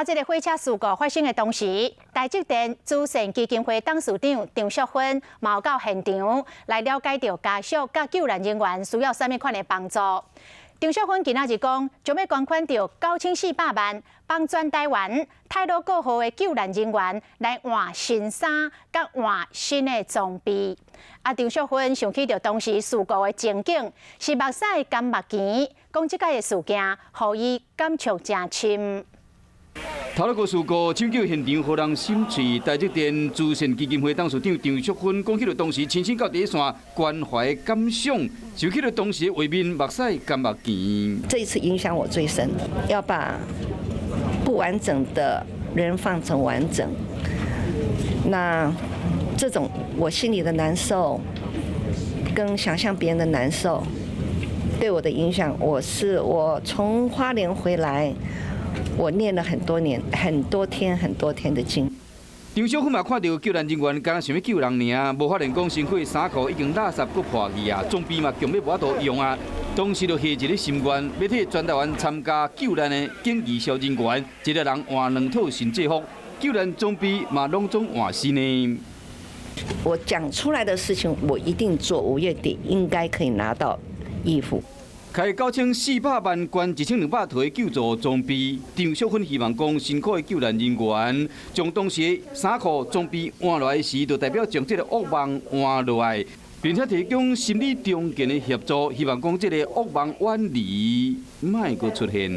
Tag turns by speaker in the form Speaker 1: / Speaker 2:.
Speaker 1: 这个火车事故发生的同时，台积电资产基金会董事长张淑芬嘛有到现场来了解到家属甲救援人员需要什么款的帮助。张淑芬今仔日讲，将要捐款到9400万，帮全台湾太多各号的救援人员来换新衫、甲换新的装备。张淑芬想起到当时事故的情景，是目屎甘目甜，讲即个事件，互伊感触真深。
Speaker 2: 头一个事故抢救现场，互人心碎。台积电资产基金会董事长张淑芬讲起了当时亲身到第一线关怀感想，想起了当时的画面，目屎甘目甜。
Speaker 3: 这一次影响我最深，要把不完整的人放成完整。那这种我心里的难受，跟想象别人的难受，对我的影响，我从花莲回来。 我念了很多年、很多天的经。
Speaker 2: 张淑芬嘛看到救援人员刚想要救人尔，无法连讲身躯衫裤已经垃圾搁破去啊，装备嘛强要无法度用啊。当时就下一个心愿，要替全台湾参加救援的警技小人员，一个人换2套新制服，救援装备嘛拢总换新的。
Speaker 3: 我讲出来的事情，我一定做，5月底应该可以拿到衣服。
Speaker 2: 开9400万捐1200套的救助装备，张淑芬希望讲辛苦的救援人员，将当时的衫裤装备换落来时，就代表将这个恶梦换落来，并且提供心理中间的协助，希望讲这个恶梦远离，莫阁出现。